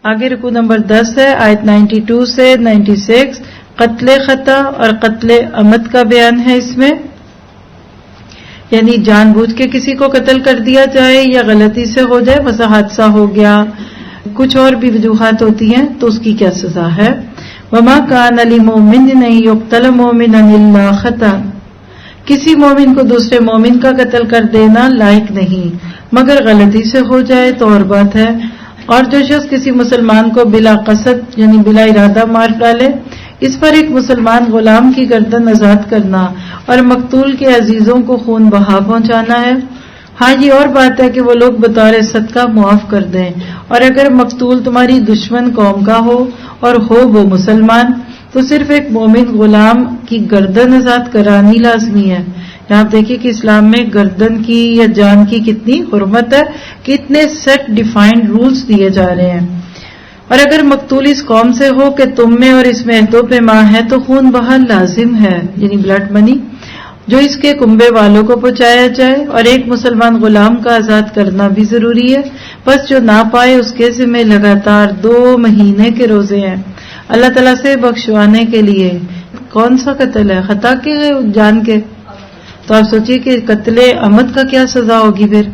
آگے رکوع نمبر 10 ہے، آیت 92 سے 96. قتل خطا اور قتل عمد کا بیان ہے اس میں، یعنی جان بوجھ کے کسی کو قتل کر دیا جائے یا غلطی سے ہو جائے، مثلا حادثہ ہو گیا، کچھ اور بھی وجوہات ہوتی ہیں تو اس کی کیا سزا ہے. وما کان لمؤمن ان یقتل مؤمنا الا خطا، کسی مومن کو دوسرے مومن کا قتل کر دینا لائق نہیں مگر غلطی سے ہو جائے تو اور بات ہے. اور جو شخص کسی مسلمان کو بلا قصد یعنی بلا ارادہ مار ڈالے، اس پر ایک مسلمان غلام کی گردن آزاد کرنا اور مقتول کے عزیزوں کو خون بہا پہنچانا ہے. ہاں یہ اور بات ہے کہ وہ لوگ بطور صدقہ معاف کر دیں، اور اگر مقتول تمہاری دشمن قوم کا ہو اور ہو وہ مسلمان تو صرف ایک مومن غلام کی گردن آزاد کرانی لازمی ہے. یہاں آپ دیکھیے کہ اسلام میں گردن کی یا جان کی کتنی حرمت ہے، کتنے سیٹ ڈیفائنڈ رولز دیے جا رہے ہیں. اور اگر مقتول اس قوم سے ہو کہ تم میں اور اس میں عہد و پیمان ہے تو خون بہا لازم ہے، یعنی بلڈ منی جو اس کے کنبے والوں کو پہنچایا جائے، اور ایک مسلمان غلام کا آزاد کرنا بھی ضروری ہے. بس جو نہ پائے اس کے ذمہ لگاتار 2 مہینے کے روزے ہیں اللہ تعالیٰ سے بخشوانے کے لیے. کون سا قتل ہے؟ خطا کے جان کے؟ تو آپ سوچئے کہ قتل عمد کا کیا سزا ہوگی پھر.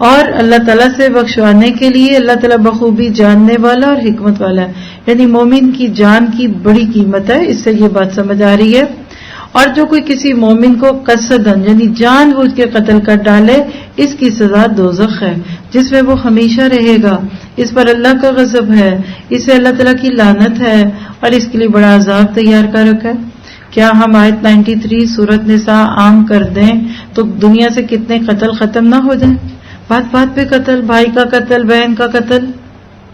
اور اللہ تعالیٰ سے بخشوانے کے لیے اللہ تعالیٰ بخوبی جاننے والا اور حکمت والا ہے، یعنی مومن کی جان کی بڑی قیمت ہے. اس سے یہ بات سمجھ آ رہی ہے. اور جو کوئی کسی مومن کو قصدن یعنی جان بوجھ کے قتل کر ڈالے، اس کی سزا دوزخ ہے جس میں وہ ہمیشہ رہے گا. اس پر اللہ کا غضب ہے، اسے اللہ تعالیٰ کی لعنت ہے اور اس کے لیے بڑا عذاب تیار کر رکھا ہے. کیا ہم آیت 93 سورۃ نساء عام کر دیں تو دنیا سے کتنے قتل ختم نہ ہو جائیں؟ بات بات پہ قتل، بھائی کا قتل، بہن کا قتل.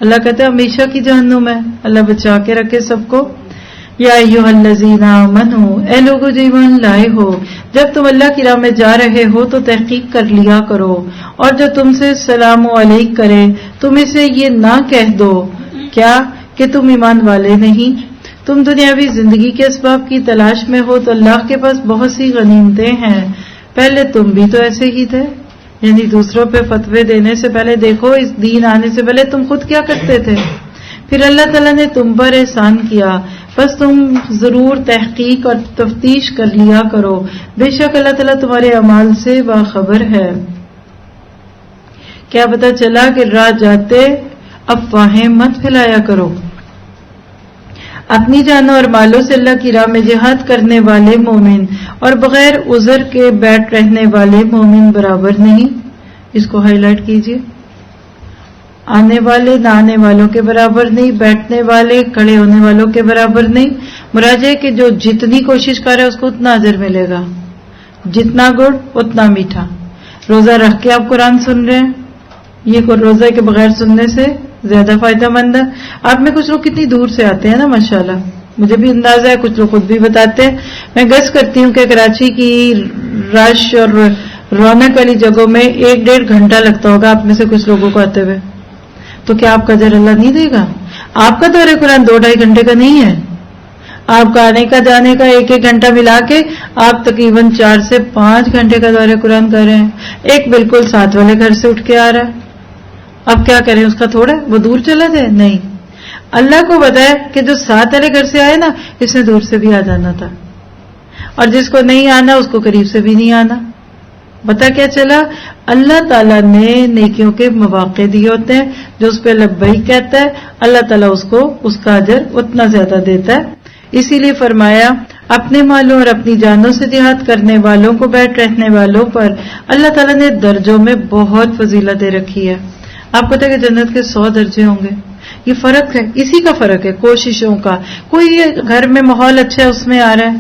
اللہ کہتے ہیں ہمیشہ کی جہنم ہے. اللہ بچا کے رکھے سب کو. یا ایھا الذین آمنوا، اے لوگو جو ایمان لائے ہو، جب تم اللہ کی راہ میں جا رہے ہو تو تحقیق کر لیا کرو، اور جو تم سے سلام علیک کرے تم اسے یہ نہ کہہ دو کیا کہ تم ایمان والے نہیں. تم دنیاوی زندگی کے اسباب کی تلاش میں ہو تو اللہ کے پاس بہت سی غنیمتیں ہیں. پہلے تم بھی تو ایسے ہی تھے، یعنی دوسروں پہ فتوے دینے سے پہلے دیکھو اس دین آنے سے پہلے تم خود کیا کرتے تھے. پھر اللہ تعالیٰ نے تم پر احسان کیا، بس تم ضرور تحقیق اور تفتیش کر لیا کرو، بے شک اللہ تعالیٰ تمہارے اعمال سے باخبر ہے. کیا پتہ چلا کہ راہ جاتے افواہیں مت پھیلایا کرو. اپنی جانوں اور مالوں سے اللہ کی راہ میں جہاد کرنے والے مومن اور بغیر عذر کے بیٹھ رہنے والے مومن برابر نہیں. اس کو ہائی لائٹ کیجیے. آنے والے نہ آنے والوں کے برابر نہیں، بیٹھنے والے کھڑے ہونے والوں کے برابر نہیں. مراد ہے کہ جو جتنی کوشش کرے اس کو اتنا اجر ملے گا، جتنا گڑ اتنا میٹھا. روزہ رکھ کے آپ قرآن سن رہے ہیں، یہ روزہ کے بغیر سننے سے زیادہ فائدہ مند ہے. آپ میں کچھ لوگ کتنی دور سے آتے ہیں نا، ماشاءاللہ مجھے بھی اندازہ ہے، کچھ لوگ خود بھی بتاتے ہیں. میں گس کرتی ہوں کہ کراچی کی رش اور رونق والی جگہوں میں 1-1.5 گھنٹہ لگتا ہوگا آپ میں سے کچھ لوگوں کو آتے ہوئے. تو کیا آپ کا اجر اللہ نہیں دے گا؟ آپ کا دورہ قرآن 2-2.5 گھنٹے کا نہیں ہے. آپ کا آنے کا جانے کا 1-1 گھنٹہ ملا کے آپ تقریباً 4 سے 5 گھنٹے کا دورہ قرآن کر رہے ہیں. ایک بالکل ساتھ والے گھر سے اٹھ کے آ رہا ہے. اب کیا کریں، اس کا تھوڑا وہ دور چلا جائے؟ نہیں، اللہ کو بتایا کہ جو ساتھ والے گھر سے آئے نا اس نے دور سے بھی آ جانا تھا، اور جس کو نہیں آنا اس کو قریب سے بھی نہیں آنا. پتا کیا چلا؟ اللہ تعالیٰ نے نیکیوں کے مواقع دیے ہوتے ہیں، جو اس پہ لبیک کہتا ہے اللہ تعالیٰ اس کو اس کا اجر اتنا زیادہ دیتا ہے. اسی لیے فرمایا اپنے مالوں اور اپنی جانوں سے جہاد کرنے والوں کو بیٹھ رہنے والوں پر اللہ تعالیٰ نے درجوں میں بہت فضیلت دے رکھی ہے. آپ کو پتا ہے کہ جنت کے 100 درجے ہوں گے. یہ فرق ہے، اسی کا فرق ہے کوششوں کا. کوئی گھر میں ماحول اچھا ہے اس میں آ رہا ہے،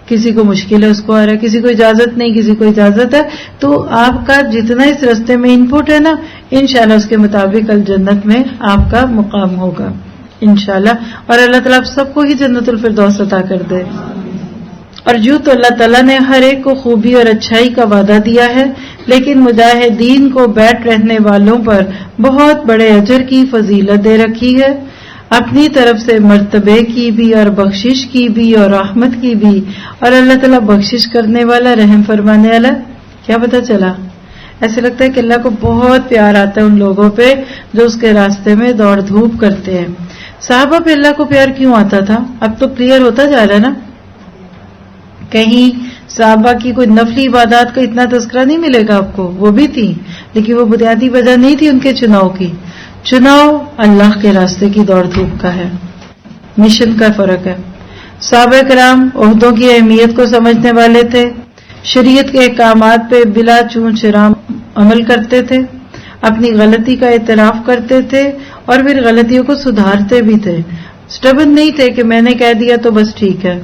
کسی کو مشکل ہے اس کو آ رہا ہے، کسی کو اجازت نہیں کسی کو اجازت ہے. تو آپ کا جتنا اس راستے میں ان پٹ ہے نا، انشاءاللہ اس کے مطابق الجنت میں آپ کا مقام ہوگا انشاءاللہ. اور اللہ تعالیٰ آپ سب کو ہی جنت الفردوس عطا کر دے. اور یوں تو اللہ تعالیٰ نے ہر ایک کو خوبی اور اچھائی کا وعدہ دیا ہے، لیکن مجاہدین کو بیٹھ رہنے والوں پر بہت بڑے اجر کی فضیلت دے رکھی ہے، اپنی طرف سے مرتبے کی بھی اور بخشش کی بھی اور رحمت کی بھی. اور اللہ تعالیٰ بخشش کرنے والا، رحم فرمانے والا. کیا پتہ چلا؟ ایسے لگتا ہے کہ اللہ کو بہت پیار آتا ہے ان لوگوں پہ جو اس کے راستے میں دوڑ دھوپ کرتے ہیں. صحابہ پہ اللہ کو پیار کیوں آتا تھا؟ اب تو کلیئر ہوتا جا رہا ہے نا. کہیں صحابہ کی کوئی نفلی عبادات کا اتنا تذکرہ نہیں ملے گا آپ کو، وہ بھی تھی، لیکن وہ بنیادی وجہ نہیں تھی ان کے چناؤ کی. چناؤ اللہ کے راستے کی دوڑ دھوپ کا ہے، مشن کا فرق ہے. صحابہ کرام عہدوں کی اہمیت کو سمجھنے والے تھے، شریعت کے احکامات پہ بلا چون چرا عمل کرتے تھے، اپنی غلطی کا اعتراف کرتے تھے اور پھر غلطیوں کو سدھارتے بھی تھے. سٹبن نہیں تھے کہ میں نے کہہ دیا تو بس ٹھیک ہے.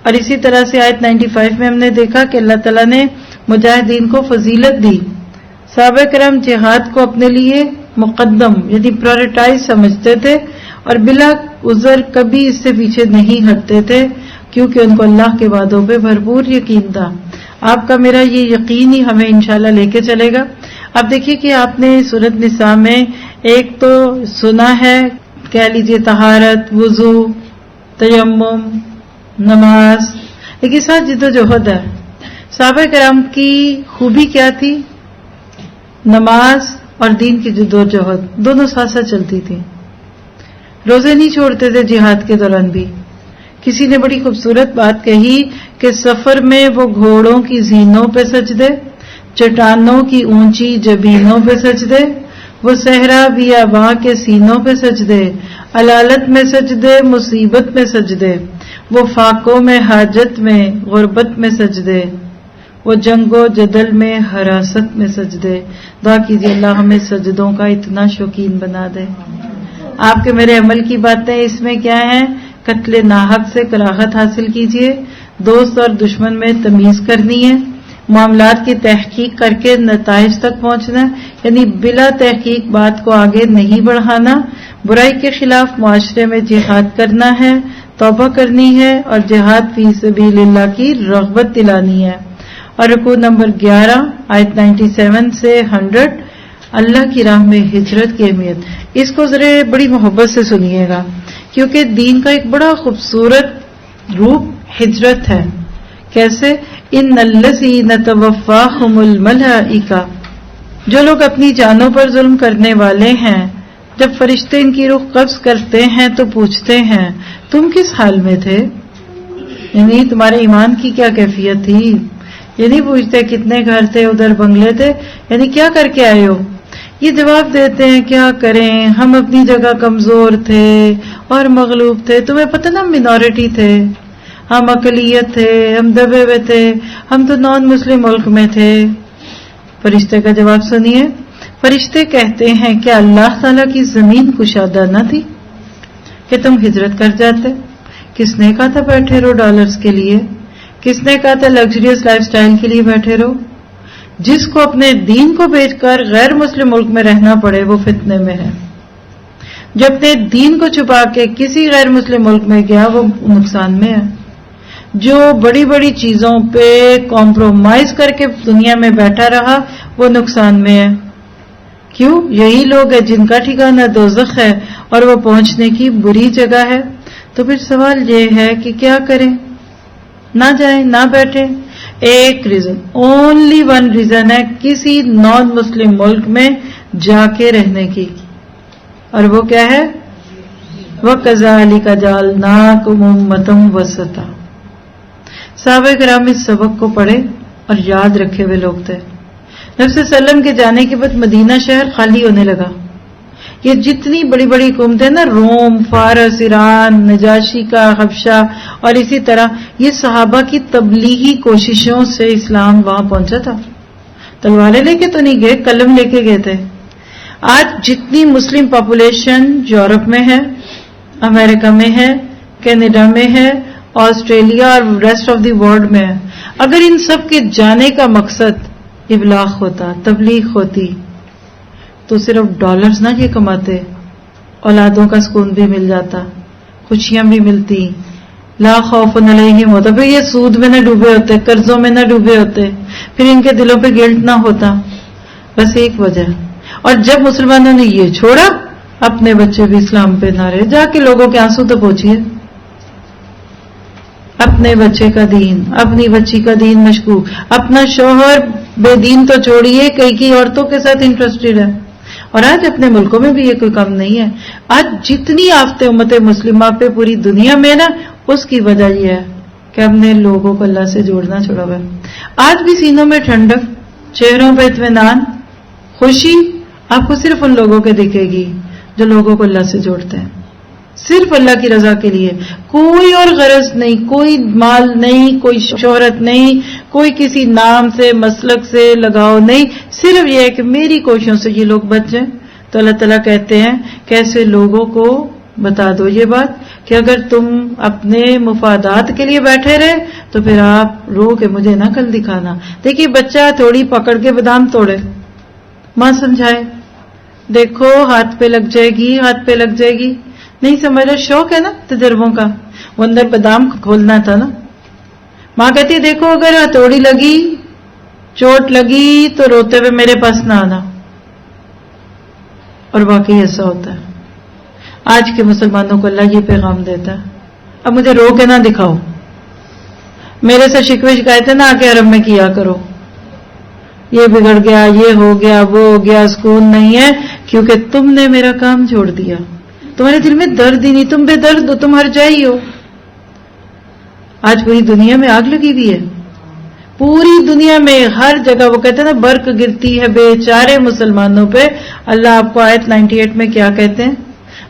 اور اسی طرح سے آیت 95 میں ہم نے دیکھا کہ اللہ تعالیٰ نے مجاہدین کو فضیلت دی. صحابہ کرام جہاد کو اپنے لیے مقدم یعنی پرائرٹائز سمجھتے تھے اور بلا عذر کبھی اس سے پیچھے نہیں ہٹتے تھے، کیونکہ ان کو اللہ کے وعدوں پہ بھرپور یقین تھا. آپ کا میرا یہ یقین ہی ہمیں انشاءاللہ لے کے چلے گا. اب دیکھیے کہ آپ نے سورۃ نساء میں ایک تو سنا ہے، کہہ لیجیے طہارت، وضو، تیمم، نماز، لیکن ساتھ جد و جہد ہے. صحابہ کرام کی خوبی کیا تھی؟ نماز اور دین کی جد و جہد دونوں ساتھ ساتھ چلتی تھی. روزے نہیں چھوڑتے تھے جہاد کے دوران بھی. کسی نے بڑی خوبصورت بات کہی کہ سفر میں وہ گھوڑوں کی زینوں پہ سجدے، چٹانوں کی اونچی جبینوں پہ سجدے، وہ صحرا بیاباں کے سینوں پہ سجدے، علالت میں سجدے، مصیبت میں سجدے، وہ فاقوں میں حاجت میں غربت میں سجدے، وہ جنگ و جدل میں حراست میں سجدے. دعا کیجیے اللہ ہمیں سجدوں کا اتنا شوقین بنا دے. آپ کے میرے عمل کی باتیں اس میں کیا ہیں؟ قتل ناحق سے کراہت حاصل کیجیے، دوست اور دشمن میں تمیز کرنی ہے، معاملات کی تحقیق کر کے نتائج تک پہنچنا ہے، یعنی بلا تحقیق بات کو آگے نہیں بڑھانا، برائی کے خلاف معاشرے میں جہاد کرنا ہے، توبہ کرنی ہے اور جہاد فی سبیل اللہ کی رغبت دلانی ہے. اور رکوع نمبر 11 آیت 97 سے 100 اللہ کی راہ میں ہجرت کی اہمیت. اس کو ذرا بڑی محبت سے سنیے گا، کیونکہ دین کا ایک بڑا خوبصورت روپ ہجرت ہے. کیسے؟ ان الذین توفاہم الملائکہ، جو لوگ اپنی جانوں پر ظلم کرنے والے ہیں، جب فرشتے ان کی روح قبض کرتے ہیں تو پوچھتے ہیں تم کس حال میں تھے، یعنی تمہارے ایمان کی کیا کیفیت تھی. یہ نہیں پوچھتے کتنے گھر تھے، ادھر بنگلے تھے، یعنی کیا کر کے آئے ہو. یہ جواب دیتے ہیں کیا کریں، ہم اپنی جگہ کمزور تھے اور مغلوب تھے. تمہیں پتہ نا مینورٹی تھے، ہم اقلیت تھے، ہم دبے ہوئے تھے، ہم تو نان مسلم ملک میں تھے. فرشتے کا جواب سنیے. فرشتے کہتے ہیں کیا اللہ تعالیٰ کی زمین کشادہ نہ تھی کہ تم ہجرت کر جاتے؟ کس نے کہا تھا بیٹھے رہو ڈالرز کے لیے؟ کس نے کہا تھا لگژریس لائف سٹائل کے لیے بیٹھے رہو؟ جس کو اپنے دین کو بیچ کر غیر مسلم ملک میں رہنا پڑے وہ فتنے میں ہے. جو اپنے دین کو چھپا کے کسی غیر مسلم ملک میں گیا وہ نقصان میں ہے. جو بڑی بڑی چیزوں پہ کمپرومائز کر کے دنیا میں بیٹھا رہا وہ نقصان میں ہے. کیوں؟ یہی لوگ ہیں جن کا ٹھکانہ دوزخ ہے اور وہ پہنچنے کی بری جگہ ہے. تو پھر سوال یہ ہے کہ کیا کریں؟ نہ جائیں، نہ بیٹھیں. ایک ریزن، اونلی ون ریزن ہے کسی نان مسلم ملک میں جا کے رہنے کی، اور وہ کیا ہے؟ وَكَذَلِكَ جَعَلْنَاكُمْ أُمَّةً وَسَطًا. صحابہ کرام اس سبق کو پڑھے اور یاد رکھے ہوئے لوگ تھے. نبی صلی اللہ علیہ وسلم کے جانے کے بعد مدینہ شہر خالی ہونے لگا. یہ جتنی بڑی بڑی حکومتیں نا، روم، فارس، ایران، نجاشی کا حبشہ، اور اسی طرح یہ صحابہ کی تبلیغی کوششوں سے اسلام وہاں پہنچا تھا. تلواریں لے کے تو نہیں گئے، قلم لے کے گئے تھے. آج جتنی مسلم پاپولیشن یورپ میں ہے، امریکہ میں ہے، کینیڈا میں ہے، آسٹریلیا اور ریسٹ آف دی ورلڈ میں ہے، اگر ان سب کے جانے کا مقصد ابلاغ ہوتا، تبلیغ ہوتی، تو صرف ڈالرز نہ یہ کماتے، اولادوں کا سکون بھی مل جاتا، خوشیاں بھی ملتی، لا خوف علیہم ہوتا، پھر یہ سود میں نہ ڈوبے ہوتے، قرضوں میں نہ ڈوبے ہوتے، پھر ان کے دلوں پہ گلٹ نہ ہوتا. بس ایک وجہ. اور جب مسلمانوں نے یہ چھوڑا، اپنے بچے بھی اسلام پہ نہ رہے. جا کے لوگوں کے آنسو تو پوچھیے. اپنے بچے کا دین، اپنی بچی کا دین مشکوک، اپنا شوہر بے دین تو چھوڑیے کئی عورتوں کے ساتھ انٹرسٹڈ ہے. اور آج اپنے ملکوں میں بھی یہ کوئی کم نہیں ہے. آج جتنی آفتیں امت مسلمہ پہ پوری دنیا میں نا، اس کی وجہ یہ ہے کہ ہم نے لوگوں کو اللہ سے جوڑنا چھوڑا ہوا ہے. آج بھی سینوں میں ٹھنڈک، چہروں پہ اطمینان، خوشی آپ کو صرف ان لوگوں کے دکھے گی جو لوگوں کو اللہ سے جوڑتے ہیں، صرف اللہ کی رضا کے لیے، کوئی اور غرض نہیں، کوئی مال نہیں، کوئی شہرت نہیں، کوئی کسی نام سے مسلک سے لگاؤ نہیں، صرف یہ ہے کہ میری کوششوں سے یہ لوگ بچ جائیں. تو اللہ تعالیٰ کہتے ہیں کہ ایسے لوگوں کو بتا دو یہ بات کہ اگر تم اپنے مفادات کے لیے بیٹھے رہے تو پھر آپ رو کہ مجھے نہ کل دکھانا. دیکھیے بچہ تھوڑی پکڑ کے بادام توڑے، ماں سمجھائے دیکھو ہاتھ پہ لگ جائے گی، ہاتھ پہ لگ جائے گی، نہیں سمجھ رہا. شوق ہے نا تجربوں کا، وہ اندر بادام کھولنا تھا نا. ماں کہتی ہے دیکھو اگر ہتھوڑی لگی، چوٹ لگی تو روتے ہوئے میرے پاس نہ آنا. اور واقعی ایسا ہوتا ہے. آج کے مسلمانوں کو اللہ یہ پیغام دیتا ہے اب مجھے رو کے نہ دکھاؤ، میرے سے شکوے شکایتیں نہ آ کے حرم میں کیا کرو، یہ بگڑ گیا، یہ ہو گیا، وہ ہو گیا، سکون نہیں ہے کیونکہ تم نے میرا کام چھوڑ دیا. تمہارے دل میں درد ہی نہیں، تم بے درد ہو، تم ہر جائی ہو. آج پوری دنیا میں آگ لگی ہوئی ہے، پوری دنیا میں ہر جگہ. وہ کہتے ہیں نا برق گرتی ہے بیچارے مسلمانوں پہ. اللہ آپ کو آیت 98 میں کیا کہتے ہیں؟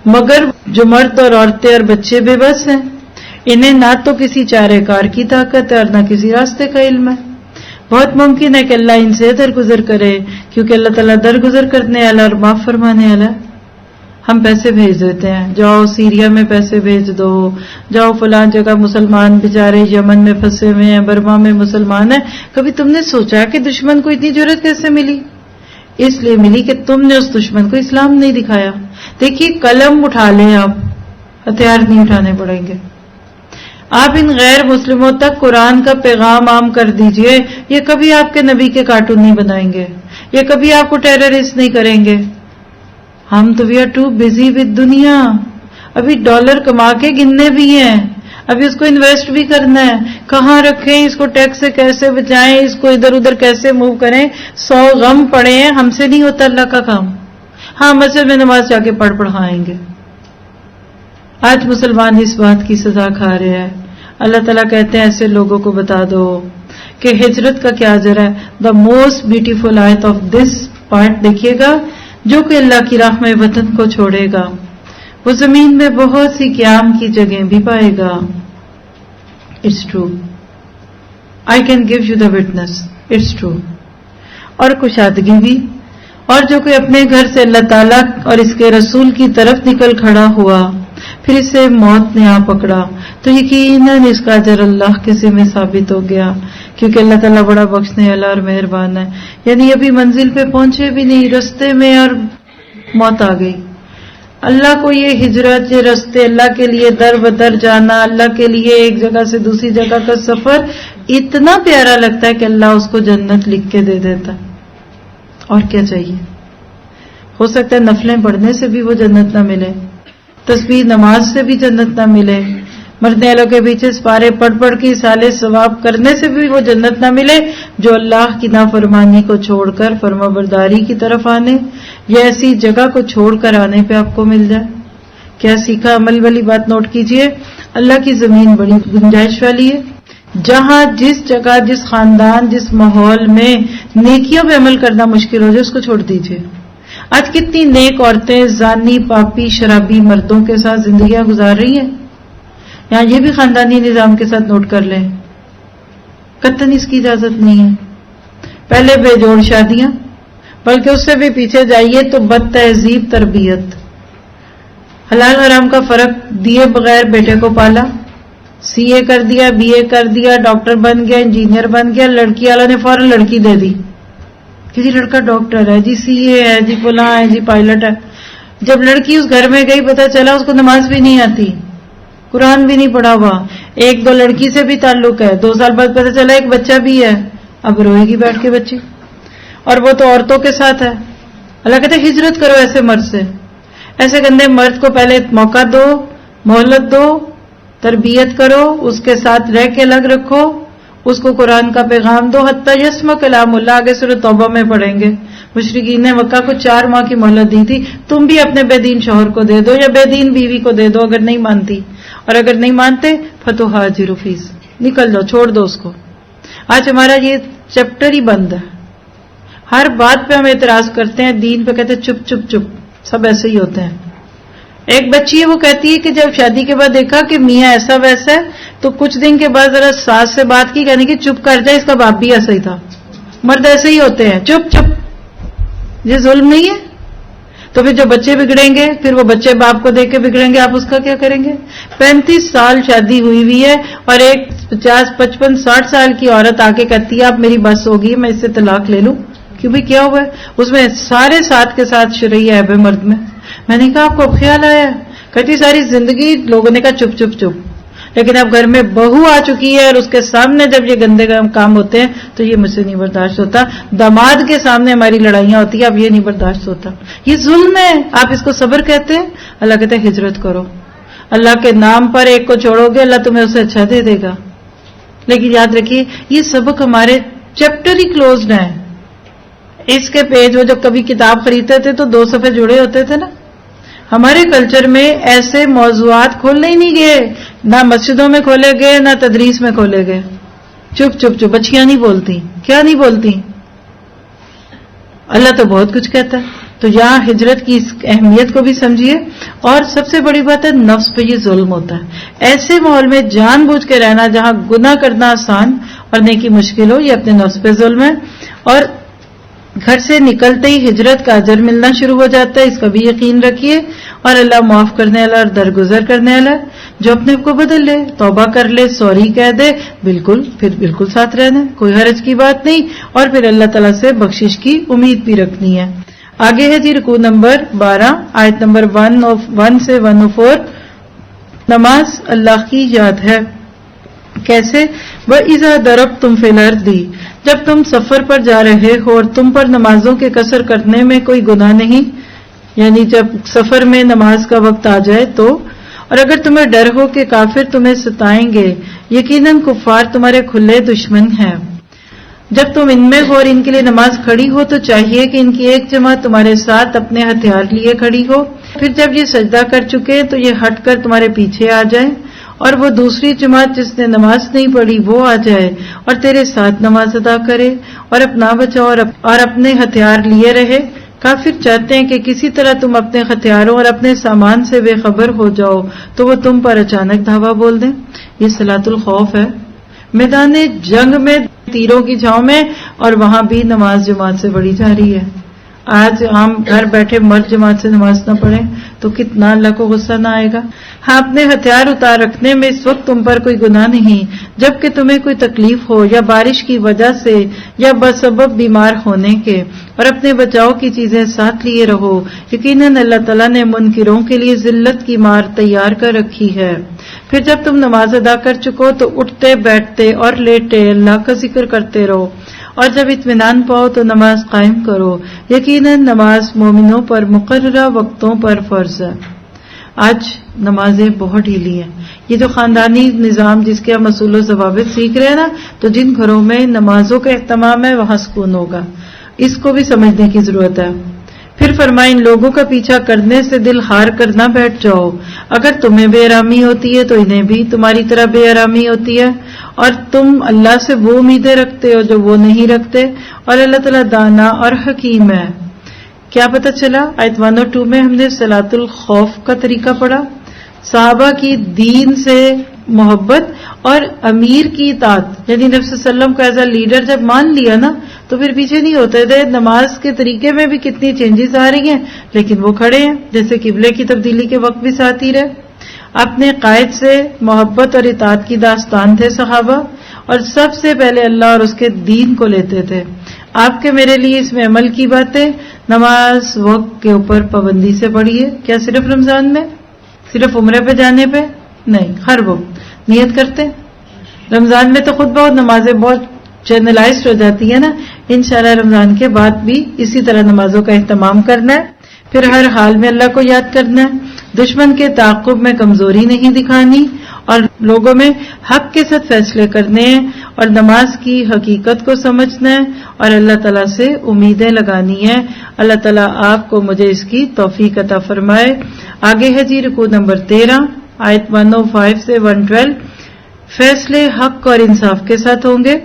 مگر جو مرد اور عورتیں اور بچے بے بس ہیں، انہیں نہ تو کسی چارے کار کی طاقت ہے اور نہ کسی راستے کا علم ہے. بہت ممکن ہے کہ اللہ ان سے درگزر کرے کیونکہ اللہ تعالیٰ درگزر کرنے والا اور معاف فرمانے والا. ہم پیسے بھیج دیتے ہیں، جاؤ سیریا میں پیسے بھیج دو، جاؤ فلاں جگہ مسلمان بیچارے یمن میں پھنسے ہوئے ہیں، برما میں مسلمان ہیں. کبھی تم نے سوچا کہ دشمن کو اتنی ضرورت کیسے ملی؟ اس لیے ملی کہ تم نے اس دشمن کو اسلام نہیں دکھایا. دیکھیے قلم اٹھا لیں، آپ ہتھیار نہیں اٹھانے پڑیں گے. آپ ان غیر مسلموں تک قرآن کا پیغام عام کر دیجئے، یہ کبھی آپ کے نبی کے کارٹون نہیں بنائیں گے، یہ کبھی آپ کو ٹیررسٹ نہیں کریں گے. ہم تو we are too busy with دنیا. ابھی ڈالر کما کے گننے بھی ہیں، ابھی اس کو انویسٹ بھی کرنا ہے، کہاں رکھیں، اس کو ٹیکس سے کیسے بچائیں، اس کو ادھر ادھر کیسے موو کریں. 100 غم پڑے ہیں، ہم سے نہیں ہوتا اللہ کا کام. ہاں مسجد میں نماز جا کے پڑھائیں گے. آج مسلمان اس بات کی سزا کھا رہے ہیں. اللہ تعالیٰ کہتے ہیں ایسے لوگوں کو بتا دو کہ ہجرت کا کیا اجر ہے. دا موسٹ بیوٹیفل آیت آف دس پارٹ دیکھیے گا، جو کہ اللہ کی راہ میں وطن کو چھوڑے گا وہ زمین میں بہت سی قیام کی جگہیں بھی پائے گا. It's true, I can give you the witness, it's true. اور کشادگی بھی. اور جو کوئی اپنے گھر سے اللہ تعالیٰ اور اس کے رسول کی طرف نکل کھڑا ہوا پھر اسے موت نے آ پکڑا تو یقیناً اس کا اجر اللہ کے ذمہ ثابت ہو گیا کیونکہ اللہ تعالیٰ بڑا بخشنے والا اور مہربان ہے. یعنی ابھی منزل پہ پہنچے بھی نہیں، رستے میں اور موت آ گئی. اللہ کو یہ ہجرت، یہ رستے، اللہ کے لیے در بدر جانا، اللہ کے لیے ایک جگہ سے دوسری جگہ کا سفر اتنا پیارا لگتا ہے کہ اللہ اس کو جنت لکھ کے دے دیتا. اور کیا چاہیے؟ ہو سکتا ہے نفلیں پڑھنے سے بھی وہ جنت نہ ملے، تسبیح نماز سے بھی جنت نہ ملے، مرنے والوں کے پیچھے سپارے پڑھ پڑھ کے سالے ثواب کرنے سے بھی وہ جنت نہ ملے، جو اللہ کی نافرمانی کو چھوڑ کر فرما برداری کی طرف آنے یا ایسی جگہ کو چھوڑ کر آنے پہ آپ کو مل جائے. کیا سیکھا؟ عمل والی بات نوٹ کیجئے. اللہ کی زمین بڑی گنجائش والی ہے. جہاں جس جگہ، جس خاندان، جس ماحول میں نیکیوں پہ عمل کرنا مشکل ہو جائے اس کو چھوڑ دیجئے. آج کتنی نیک عورتیں زانی، پاپی، شرابی مردوں کے ساتھ زندگیاں گزار رہی ہیں. یہاں یہ بھی خاندانی نظام کے ساتھ نوٹ کر لیں، قطعاً اس کی اجازت نہیں ہے. پہلے بے جوڑ شادیاں، بلکہ اس سے بھی پیچھے جائیے تو بد تہذیب تربیت، حلال حرام کا فرق دیے بغیر بیٹے کو پالا، سی اے کر دیا، بی اے کر دیا، ڈاکٹر بن گیا، انجینئر بن گیا، لڑکی والا نے فوراً لڑکی دے دی کہ جی لڑکا ڈاکٹر ہے، جی سی اے ہے، جی فلاں ہے، جی پائلٹ ہے. جب لڑکی اس گھر میں گئی پتہ چلا اس کو نماز بھی نہیں آتی، قرآن بھی نہیں پڑھا ہوا، 1-2 لڑکی سے بھی تعلق ہے، 2 سال بعد پتہ چلا ایک بچہ بھی ہے. اب روئے گی بیٹھ کے بچی، اور وہ تو عورتوں کے ساتھ ہے. اللہ کہتے ہیں ہجرت کرو ایسے مرد سے. ایسے گندے مرد کو پہلے موقع دو، مہلت دو، تربیت کرو، اس کے ساتھ رہ کے الگ رکھو، اس کو قرآن کا پیغام دو. حتیٰ یسمع کلام اللہ، آگے سورۃ توبہ میں پڑھیں گے. مشرکین نے مکہ کو 4 ماہ کی مہلت دی تھی. تم بھی اپنے بے دین شوہر کو دے دو یا بے دین بیوی کو دے دو اگر نہیں مانتی، اور اگر نہیں مانتے فتوہاجروا فیہ، نکل جاؤ، چھوڑ دو اس کو. آج ہمارا یہ چیپٹر ہی بند ہے. ہر بات پہ ہم اعتراض کرتے ہیں، دین پہ کہتے ہیں چپ چپ چپ، سب ایسے ہی ہوتے ہیں. ایک بچی ہے وہ کہتی ہے کہ جب شادی کے بعد دیکھا کہ میاں ایسا ویسا ہے تو کچھ دن کے بعد ذرا ساس سے بات کی، کہنے کی چپ کر جائے، اس کا باپ بھی ایسا ہی تھا. مرد ایسے ہی ہوتے ہیں، چپ چپ. یہ ظلم نہیں ہے؟ تو پھر جو بچے بگڑیں گے، پھر وہ بچے باپ کو دیکھ کے بگڑیں گے، آپ اس کا کیا کریں گے؟ 35 سال شادی ہوئی ہے اور ایک 50 55 60 سال کی عورت آ کے کہتی ہے اب میری بس ہوگی، میں اس سے طلاق لے لوں. کیوں بھی کیا ہوا ہے؟ اس میں سارے ساتھ کے ساتھ شرعی عیب ہے مرد میں. میں نے کہا آپ کو اب خیال آیا؟ کہتی ساری زندگی لوگوں نے کہا چپ چپ چپ، لیکن اب گھر میں بہو آ چکی ہے اور اس کے سامنے جب یہ گندے کام ہوتے ہیں تو یہ مجھ سے نہیں برداشت ہوتا. داماد کے سامنے ہماری لڑائیاں ہوتی ہیں، اب یہ نہیں برداشت ہوتا. یہ ظلم ہے. آپ اس کو صبر کہتے ہیں؟ اللہ کہتے ہیں ہجرت کرو. اللہ کے نام پر ایک کو چھوڑو گے، اللہ تمہیں اسے اچھا دے دے گا. لیکن یاد رکھیے یہ سبق ہمارے چیپٹر ہی کلوزڈ ہیں. اس کے پیج وہ جب کبھی کتاب خریدتے تھے تو 2 صفحے جڑے ہوتے تھے نا. ہمارے کلچر میں ایسے موضوعات کھولنے ہی نہیں گئے، نہ مسجدوں میں کھولے گئے نہ تدریس میں کھولے گئے. چپ چپ چپ. بچیاں نہیں بولتی. کیا نہیں بولتی؟ اللہ تو بہت کچھ کہتا ہے. تو یہاں ہجرت کی اس اہمیت کو بھی سمجھیے. اور سب سے بڑی بات ہے نفس پہ یہ ظلم ہوتا ہے. ایسے ماحول میں جان بوجھ کے رہنا جہاں گناہ کرنا آسان اور نیکی مشکل ہو، یہ اپنے نفس پہ ظلم ہے. اور گھر سے نکلتے ہی ہجرت کا اجر ملنا شروع ہو جاتا ہے، اس کا بھی یقین رکھیے. اور اللہ معاف کرنے والا اور درگزر کرنے والا. جو اپنے آپ کو بدل لے، توبہ کر لے، سوری کہہ دے، بالکل پھر بالکل ساتھ رہنا، کوئی حرج کی بات نہیں. اور پھر اللہ تعالیٰ سے بخشش کی امید بھی رکھنی ہے. آگے ہے جی رکوع نمبر 12 آیت نمبر 1 سے 104. نماز اللہ کی یاد ہے. کیسے؟ وَإِذَا ضَرَبْتُمْ فِي الْأَرْضِ، جب تم سفر پر جا رہے ہو اور تم پر نمازوں کے قصر کرنے میں کوئی گناہ نہیں، یعنی جب سفر میں نماز کا وقت آ جائے تو. اور اگر تمہیں ڈر ہو کہ کافر تمہیں ستائیں گے، یقیناً کفار تمہارے کھلے دشمن ہیں. جب تم ان میں ہو اور ان کے لیے نماز کھڑی ہو تو چاہیے کہ ان کی ایک جماعت تمہارے ساتھ اپنے ہتھیار لیے کھڑی ہو. پھر جب یہ سجدہ کر چکے تو یہ ہٹ کر تمہارے پیچھے آ جائیں، اور وہ دوسری جماعت جس نے نماز نہیں پڑھی وہ آ جائے اور تیرے ساتھ نماز ادا کرے اور اپنا بچاؤ اور اپنے ہتھیار لیے رہے. کافر چاہتے ہیں کہ کسی طرح تم اپنے ہتھیاروں اور اپنے سامان سے بے خبر ہو جاؤ تو وہ تم پر اچانک دھاوا بول دیں. یہ صلاۃ الخوف ہے. میدان جنگ میں تیروں کی چھاؤں میں، اور وہاں بھی نماز جماعت سے پڑھی جا رہی ہے. آج ہم گھر بیٹھے مرد جماعت سے نماز نہ پڑھیں تو کتنا اللہ کو غصہ نہ آئے گا. ہاں، اپنے ہتھیار اتار رکھنے میں اس وقت تم پر کوئی گناہ نہیں جبکہ تمہیں کوئی تکلیف ہو یا بارش کی وجہ سے یا بسبب بیمار ہونے کے، اور اپنے بچاؤ کی چیزیں ساتھ لیے رہو. یقیناً اللہ تعالیٰ نے منکروں کے لیے ذلت کی مار تیار کر رکھی ہے. پھر جب تم نماز ادا کر چکو تو اٹھتے بیٹھتے اور لیٹے اللہ کا ذکر کرتے رہو، اور جب اطمینان پاؤ تو نماز قائم کرو. یقیناً نماز مومنوں پر مقررہ وقتوں پر فرض ہے. آج نمازیں بہت ڈھیلی ہیں. یہ جو خاندانی نظام جس کے ہم اصول و ضوابط سیکھ رہے ہیں نا، تو جن گھروں میں نمازوں کا اہتمام ہے وہاں سکون ہوگا. اس کو بھی سمجھنے کی ضرورت ہے. پھر فرمائیں ان لوگوں کا پیچھا کرنے سے دل ہار کر نہ بیٹھ جاؤ. اگر تمہیں بے آرامی ہوتی ہے تو انہیں بھی تمہاری طرح بے آرامی ہوتی ہے، اور تم اللہ سے وہ امیدیں رکھتے ہو جو وہ نہیں رکھتے، اور اللہ تعالیٰ دانا اور حکیم ہے. کیا پتہ چلا؟ آیت 102 میں ہم نے صلاۃ الخوف کا طریقہ پڑھا. صحابہ کی دین سے محبت اور امیر کی اطاعت، یعنی نبی صلی اللہ علیہ وسلم کو ایز اے لیڈر جب مان لیا نا تو پھر پیچھے نہیں ہوتے تھے. نماز کے طریقے میں بھی کتنی چینجز آ رہی ہیں لیکن وہ کھڑے ہیں، جیسے قبلے کی تبدیلی کے وقت بھی ساتھ ہی رہے. اپنے قائد سے محبت اور اطاعت کی داستان تھے صحابہ، اور سب سے پہلے اللہ اور اس کے دین کو لیتے تھے. آپ کے میرے لیے اس میں عمل کی باتیں. نماز وقت کے اوپر پابندی سے پڑھیے. کیا صرف رمضان میں؟ صرف عمرے پہ جانے پہ نہیں، ہر وقت نیت کرتے. رمضان میں تو خود بہت نمازیں بہت چینلائزڈ ہو جاتی ہے نا. انشاءاللہ رمضان کے بعد بھی اسی طرح نمازوں کا اہتمام کرنا ہے. پھر ہر حال میں اللہ کو یاد کرنا ہے. دشمن کے تعاقب میں کمزوری نہیں دکھانی، اور لوگوں میں حق کے ساتھ فیصلے کرنے ہیں اور نماز کی حقیقت کو سمجھنا ہے اور اللہ تعالیٰ سے امیدیں لگانی ہیں. اللہ تعالیٰ آپ کو مجھے اس کی توفیق عطا فرمائے. آگے ہے جی رکوع نمبر 13 آیت 105 سے 112. فیصلے حق اور انصاف کے ساتھ ہوں گے.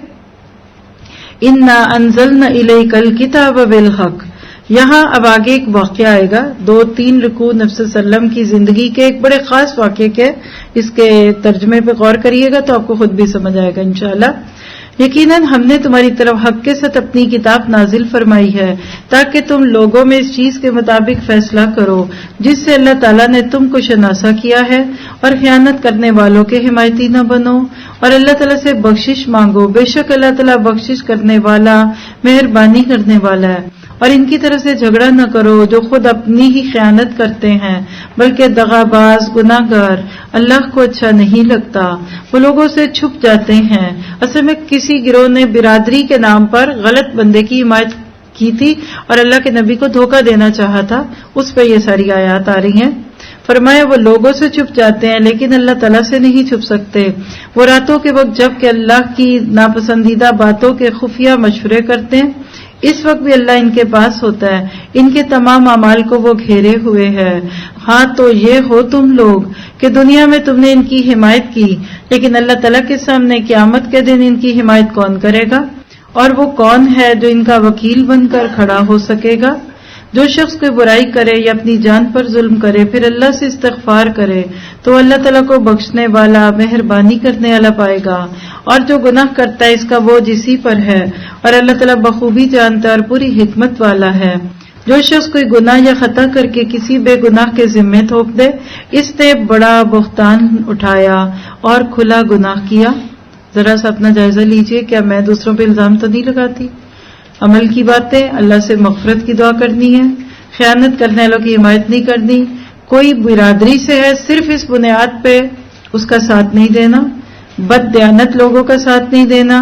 انا انزلنا الیک الکتاب بالحق. یہاں اب آگے ایک واقعہ آئے گا. 2-3 رکوع نبی صلی اللہ علیہ وسلم کی زندگی کے ایک بڑے خاص واقعے کے اس کے ترجمے پہ غور کریے گا تو آپ کو خود بھی سمجھ آئے گا انشاءاللہ. یقیناً ہم نے تمہاری طرف حق کے ساتھ اپنی کتاب نازل فرمائی ہے تاکہ تم لوگوں میں اس چیز کے مطابق فیصلہ کرو جس سے اللہ تعالیٰ نے تم کو شناسا کیا ہے اور خیانت کرنے والوں کے حمایتی نہ بنو اور اللہ تعالیٰ سے بخشش مانگو. بے شک اللہ تعالیٰ بخشش کرنے والا مہربانی کرنے والا ہے. اور ان کی طرف سے جھگڑا نہ کرو جو خود اپنی ہی خیانت کرتے ہیں بلکہ دغاباز گناہ گار اللہ کو اچھا نہیں لگتا. وہ لوگوں سے چھپ جاتے ہیں. اصل میں کسی گروہ نے برادری کے نام پر غلط بندے کی حمایت کی تھی اور اللہ کے نبی کو دھوکہ دینا چاہا تھا. اس پہ یہ ساری آیات آ رہی ہیں. فرمایا وہ لوگوں سے چھپ جاتے ہیں لیکن اللہ تعالیٰ سے نہیں چھپ سکتے. وہ راتوں کے وقت جب کہ اللہ کی ناپسندیدہ باتوں کے خفیہ مشورے کرتے ہیں اس وقت بھی اللہ ان کے پاس ہوتا ہے. ان کے تمام اعمال کو وہ گھیرے ہوئے ہے. ہاں تو یہ ہو تم لوگ کہ دنیا میں تم نے ان کی حمایت کی لیکن اللہ تعالیٰ کے سامنے قیامت کے دن ان کی حمایت کون کرے گا اور وہ کون ہے جو ان کا وکیل بن کر کھڑا ہو سکے گا. جو شخص کوئی برائی کرے یا اپنی جان پر ظلم کرے پھر اللہ سے استغفار کرے تو اللہ تعالیٰ کو بخشنے والا مہربانی کرنے والا پائے گا. اور جو گناہ کرتا ہے اس کا بوجھ اسی پر ہے اور اللہ تعالیٰ بخوبی جانتا ہے اور پوری حکمت والا ہے. جو شخص کوئی گناہ یا خطا کر کے کسی بے گناہ کے ذمے تھوپ دے اس نے بڑا بہتان اٹھایا اور کھلا گناہ کیا. ذرا سا اپنا جائزہ لیجئے. کیا میں دوسروں پہ الزام تو نہیں لگاتی؟ عمل کی باتیں اللہ سے مغفرت کی دعا کرنی ہے. خیانت کرنے والوں کی حمایت نہیں کرنی. کوئی برادری سے ہے صرف اس بنیاد پہ اس کا ساتھ نہیں دینا. بد دیانت لوگوں کا ساتھ نہیں دینا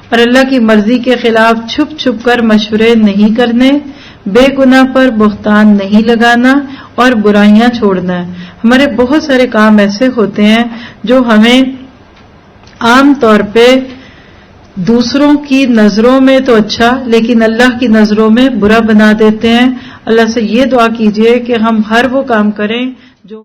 اور اللہ کی مرضی کے خلاف چھپ چھپ کر مشورے نہیں کرنے. بے گناہ پر بہتان نہیں لگانا اور برائیاں چھوڑنا ہے. ہمارے بہت سارے کام ایسے ہوتے ہیں جو ہمیں عام طور پہ دوسروں کی نظروں میں تو اچھا لیکن اللہ کی نظروں میں برا بنا دیتے ہیں. اللہ سے یہ دعا کیجئے کہ ہم ہر وہ کام کریں